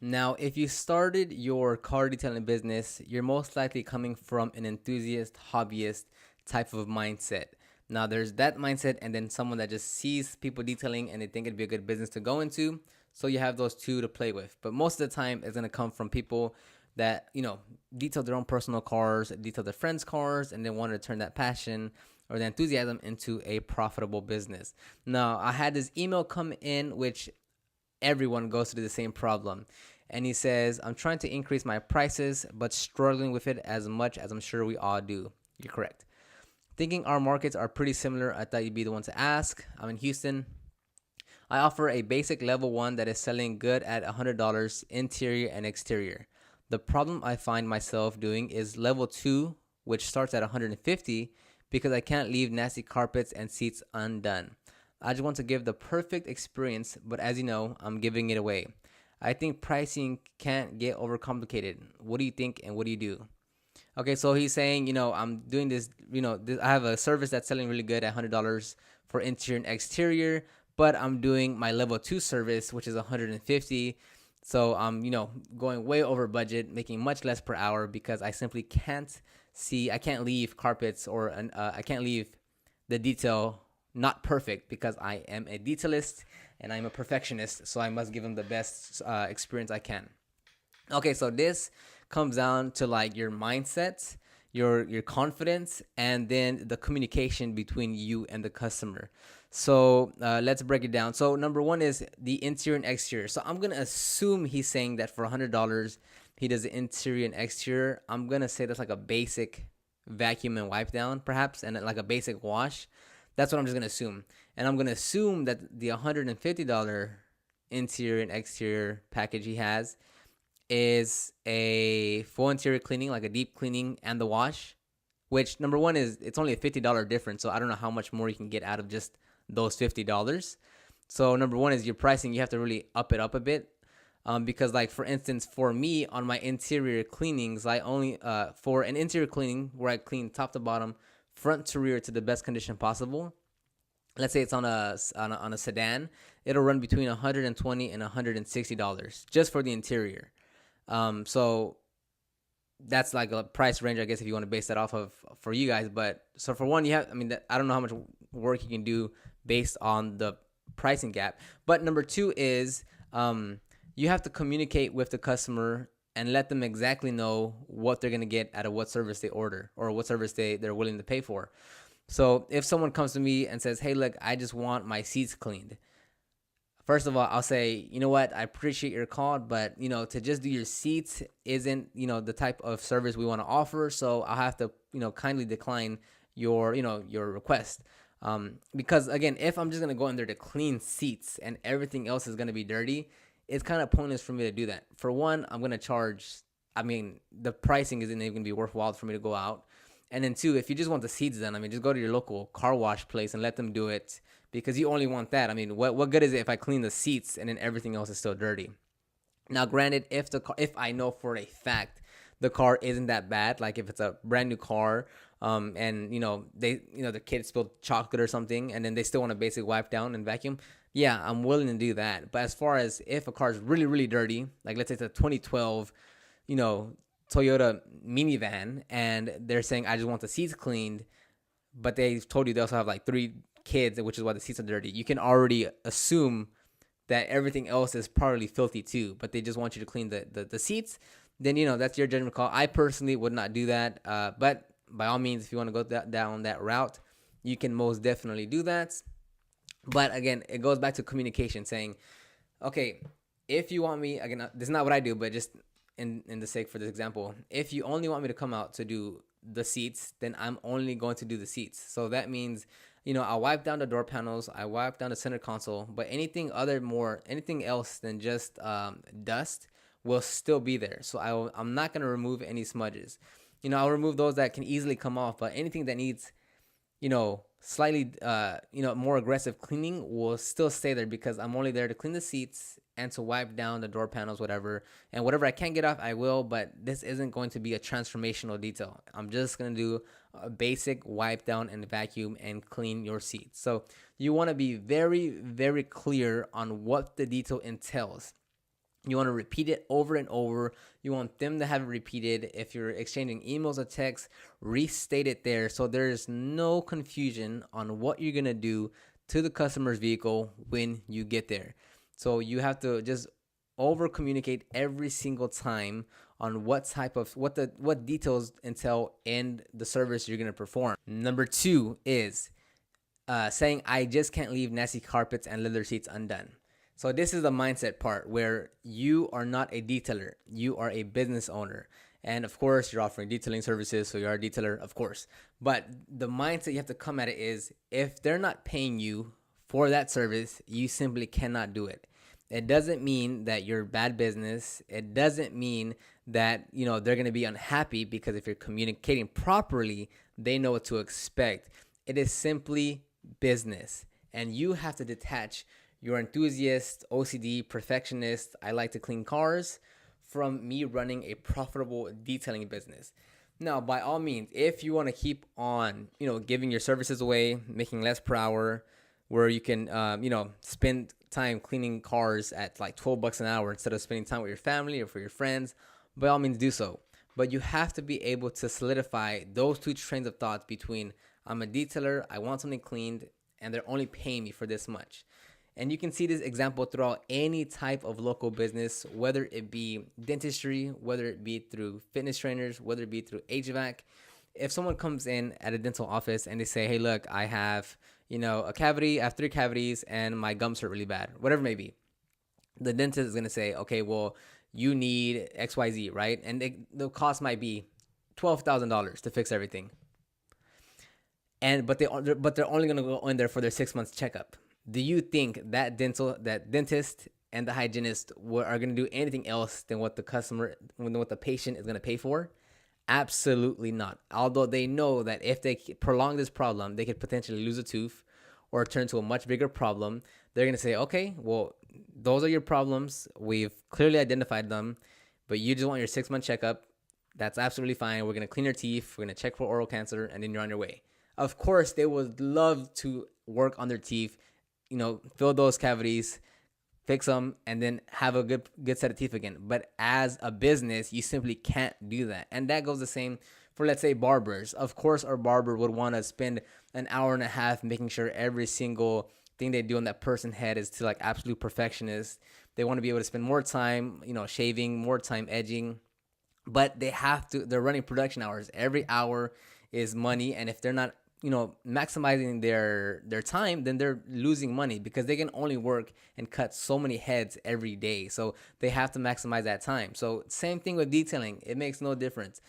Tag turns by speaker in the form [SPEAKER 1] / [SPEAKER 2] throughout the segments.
[SPEAKER 1] Now, if you started your car detailing business, you're most likely coming from an enthusiast, hobbyist type of mindset. Now, there's that mindset, and then someone that just sees people detailing and they think it'd be a good business to go into. So you have those two to play with. But most of the time, it's going to come from people that, detail their own personal cars, detail their friends' cars, and they want to turn that passion or the enthusiasm into a profitable business. Now, I had this email come in, which everyone goes through the same problem. And he says, I'm trying to increase my prices, but struggling with it as much as I'm sure we all do. You're correct. Thinking our markets are pretty similar, I thought you'd be the one to ask. I'm in Houston. I offer a basic level 1 that is selling good at $100 interior and exterior. The problem I find myself doing is level 2, which starts at $150 because I can't leave nasty carpets and seats undone. I just want to give the perfect experience, but as you know, I'm giving it away. I think pricing can't get overcomplicated. What do you think and what do you do? Okay, so he's saying, I'm doing this, I have a service that's selling really good at $100 for interior and exterior, but I'm doing my level 2 service, which is $150. So I'm, going way over budget, making much less per hour because I simply I can't leave carpets or I can't leave the detail not perfect because I am a detailist and I'm a perfectionist. So I must give them the best experience I can. Okay, so this comes down to like your mindset, your confidence, and then the communication between you and the customer. So let's break it down. So number one is the interior and exterior. So I'm gonna assume he's saying that for $100 he does the interior and exterior. I'm gonna say that's like a basic vacuum and wipe down, perhaps, and like a basic wash. That's what I'm just gonna assume, and I'm gonna assume that the $150 interior and exterior package he has is a full interior cleaning, like a deep cleaning and the wash, which number one is it's only a $50 difference. So I don't know how much more you can get out of just those $50. So number one is your pricing. You have to really up it up a bit. Because like for instance, for me on my interior cleanings, I only for an interior cleaning where I clean top to bottom, front to rear to the best condition possible. Let's say it's on a sedan, it'll run between $120 and $160 just for the interior. So that's like a price range, I guess, if you want to base that off of for you guys. But so for one, I don't know how much work you can do based on the pricing gap. But number two is you have to communicate with the customer and let them exactly know what they're going to get out of what service they order or what service they're willing to pay for. So if someone comes to me and says, hey, look, I just want my seats cleaned. First of all, I'll say, you know what, I appreciate your call, but, to just do your seats isn't, the type of service we want to offer. So I'll have to, kindly decline your request. Because again, if I'm just going to go in there to clean seats and everything else is going to be dirty, it's kind of pointless for me to do that. For one, I'm going to charge, the pricing isn't even going to be worthwhile for me to go out. And then two, if you just want the seats done, just go to your local car wash place and let them do it because you only want that. What good is it if I clean the seats and then everything else is still dirty? Now, granted, if I know for a fact the car isn't that bad, like if it's a brand new car, and the kid spilled chocolate or something, and then they still want a basic wipe down and vacuum, yeah, I'm willing to do that. But as far as if a car is really really dirty, like let's say it's a 2012, Toyota minivan, and they're saying I just want the seats cleaned, but they've told you they also have like 3 kids, which is why the seats are dirty. You can already assume that everything else is probably filthy too, but they just want you to clean the seats. Then that's your judgment call. I personally would not do that, but by all means, if you want to go down that route, you can most definitely do that. But again, it goes back to communication, saying, okay, if you want me, again, this is not what I do, but just in the sake for this example, if you only want me to come out to do the seats, then I'm only going to do the seats. So that means, I'll wipe down the door panels, I wipe down the center console, but anything else than just dust will still be there. So I'm not going to remove any smudges. I'll remove those that can easily come off, but anything that needs, slightly, more aggressive cleaning will still stay there because I'm only there to clean the seats and to wipe down the door panels, whatever. And whatever I can get off, I will, but this isn't going to be a transformational detail. I'm just going to do a basic wipe down and vacuum and clean your seats. So you want to be very, very clear on what the detail entails. You want to repeat it over and over. You want them to have it repeated. If you're exchanging emails or texts, restate it there so there's no confusion on what you're going to do to the customer's vehicle when you get there. So you have to just over communicate every single time on what details entail in the service you're going to perform. Number 2 is saying I just can't leave nasty carpets and leather seats undone. So this is the mindset part where you are not a detailer, you are a business owner. And of course, you're offering detailing services, so you are a detailer, of course. But the mindset you have to come at it is if they're not paying you for that service, you simply cannot do it. It doesn't mean that you're bad business. It doesn't mean that, they're going to be unhappy, because if you're communicating properly, they know what to expect. It is simply business, and you have to detach your enthusiast, OCD, perfectionist, I like to clean cars, from me running a profitable detailing business. Now, by all means, if you want to keep on, giving your services away, making less per hour, where you can, spend time cleaning cars at like $12 an hour instead of spending time with your family or for your friends, by all means do so. But you have to be able to solidify those two trains of thought between I'm a detailer, I want something cleaned, and they're only paying me for this much. And you can see this example throughout any type of local business, whether it be dentistry, whether it be through fitness trainers, whether it be through HVAC. If someone comes in at a dental office and they say, hey, look, I have, a cavity, I have 3 cavities and my gums hurt really bad, whatever it may be. The dentist is going to say, okay, well, you need XYZ, right? And the cost might be $12,000 to fix everything. But they're only going to go in there for their 6 months checkup. Do you think that dentist and the hygienist are going to do anything else than what the patient is going to pay for? Absolutely not. Although they know that if they prolong this problem, they could potentially lose a tooth or turn to a much bigger problem. They're going to say, okay, well, those are your problems. We've clearly identified them, but you just want your 6-month checkup. That's absolutely fine. We're going to clean your teeth. We're going to check for oral cancer, and then you're on your way. Of course, they would love to work on their teeth, fill those cavities, fix them, and then have a good set of teeth again. But as a business, you simply can't do that. And that goes the same for, let's say, barbers. Of course, our barber would want to spend an hour and a half making sure every single thing they do on that person's head is to like absolute perfectionist. They want to be able to spend more time, shaving, more time edging. But they're running production hours. Every hour is money. And if they're not maximizing their time, then they're losing money, because they can only work and cut so many heads every day. So they have to maximize that time. So same thing with detailing. It makes no difference.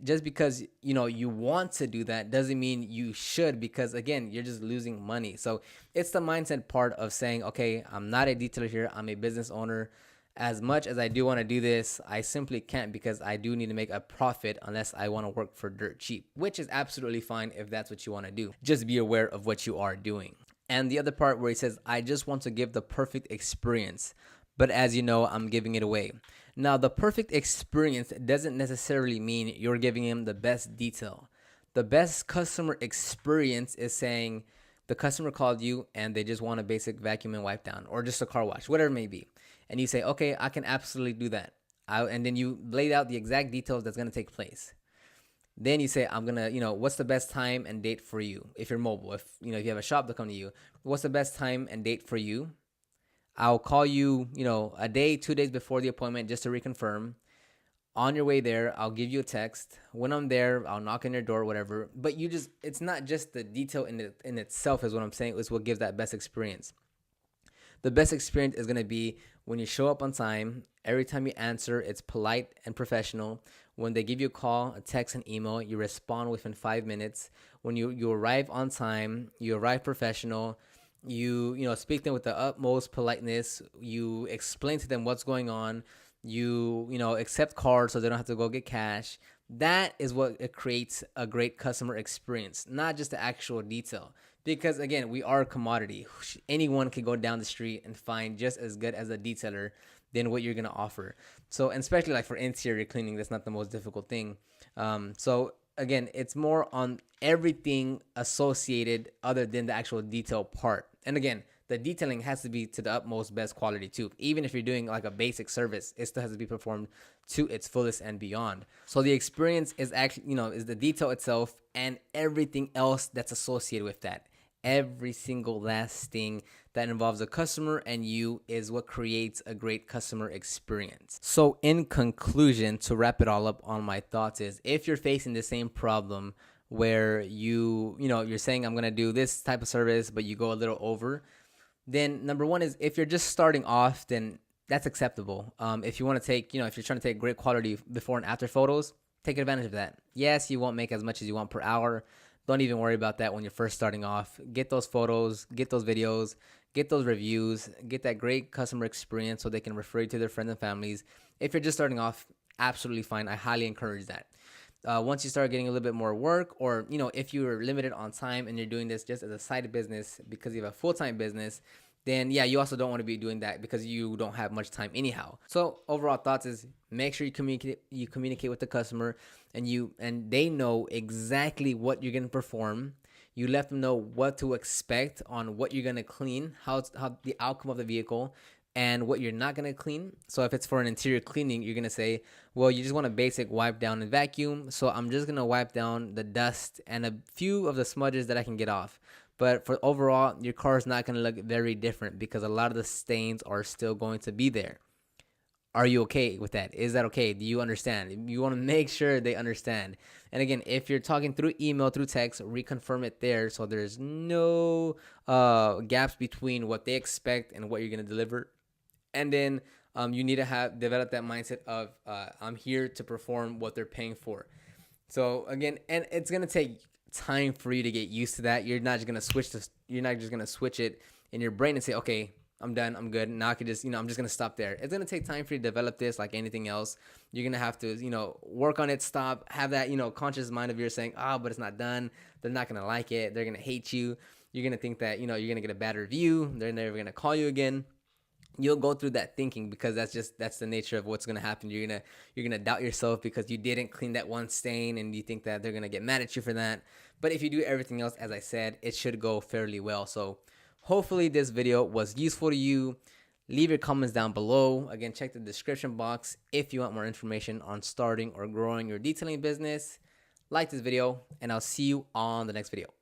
[SPEAKER 1] Just because you want to do that doesn't mean you should, because again, you're just losing money. So it's the mindset part of saying, okay, I'm not a detailer here, I'm a business owner. As much as I do want to do this, I simply can't, because I do need to make a profit unless I want to work for dirt cheap, which is absolutely fine if that's what you want to do. Just be aware of what you are doing. And the other part where he says, I just want to give the perfect experience, but as you know, I'm giving it away. Now, the perfect experience doesn't necessarily mean you're giving him the best detail. The best customer experience is saying the customer called you and they just want a basic vacuum and wipe down, or just a car wash, whatever it may be. And you say, okay, I can absolutely do that. And then you laid out the exact details that's going to take place. Then you say, I'm going to, what's the best time and date for you? If you're mobile, if you have a shop, they'll come to you. What's the best time and date for you? I'll call you, a day, 2 days before the appointment just to reconfirm. On your way there, I'll give you a text. When I'm there, I'll knock on your door, whatever. But it's not just the detail in itself is what I'm saying, is what gives that best experience. The best experience is going to be when you show up on time. Every time you answer, it's polite and professional. When they give you a call, a text, an email, you respond within 5 minutes. When you arrive on time, you arrive professional. You speak to them with the utmost politeness. You explain to them what's going on. You accept cards so they don't have to go get cash. That is what it creates a great customer experience, not just the actual detail. Because again, we are a commodity. Anyone can go down the street and find just as good as a detailer than what you're gonna offer. So, and especially like for interior cleaning, that's not the most difficult thing. So again, it's more on everything associated other than the actual detail part. And again, the detailing has to be to the utmost best quality too. Even if you're doing like a basic service, it still has to be performed to its fullest and beyond. So the experience is actually, is the detail itself and everything else that's associated with that. Every single last thing that involves a customer and you is what creates a great customer experience. So in conclusion, to wrap it all up on my thoughts is, if you're facing the same problem where you're saying I'm going to do this type of service, but you go a little over, then number one is, if you're just starting off, then that's acceptable. If you want to take, if you're trying to take great quality before and after photos, take advantage of that. Yes, you won't make as much as you want per hour. Don't even worry about that when you're first starting off. Get those photos, get those videos, get those reviews, get that great customer experience so they can refer you to their friends and families. If you're just starting off, absolutely fine. I highly encourage that. Once you start getting a little bit more work, or if you're limited on time and you're doing this just as a side business because you have a full-time business, then yeah, you also don't want to be doing that because you don't have much time anyhow. So overall thoughts is, make sure you communicate with the customer, and they know exactly what you're going to perform. You let them know what to expect on what you're going to clean, how the outcome of the vehicle, and what you're not going to clean. So if it's for an interior cleaning, you're going to say, well, you just want a basic wipe down and vacuum. So I'm just going to wipe down the dust and a few of the smudges that I can get off. But for overall, your car is not going to look very different because a lot of the stains are still going to be there. Are you okay with that? Is that okay? Do you understand? You want to make sure they understand. And again, if you're talking through email, through text, reconfirm it there so there's no gaps between what they expect and what you're going to deliver. And then you need to develop that mindset of I'm here to perform what they're paying for. So again, and it's gonna take time for you to get used to that. You're not just gonna switch it in your brain and say, okay, I'm done, I'm good. Now I can just, I'm just gonna stop there. It's gonna take time for you to develop this, like anything else. You're gonna have to, work on it. Stop, have that, conscious mind of yours saying, but it's not done. They're not gonna like it. They're gonna hate you. You're gonna think that, you're gonna get a bad review. They're never gonna call you again. You'll go through that thinking because that's the nature of what's gonna happen. You're gonna doubt yourself because you didn't clean that one stain, and you think that they're gonna get mad at you for that. But if you do everything else, as I said, it should go fairly well. So hopefully this video was useful to you. Leave your comments down below. Again, check the description box if you want more information on starting or growing your detailing business. Like this video, and I'll see you on the next video.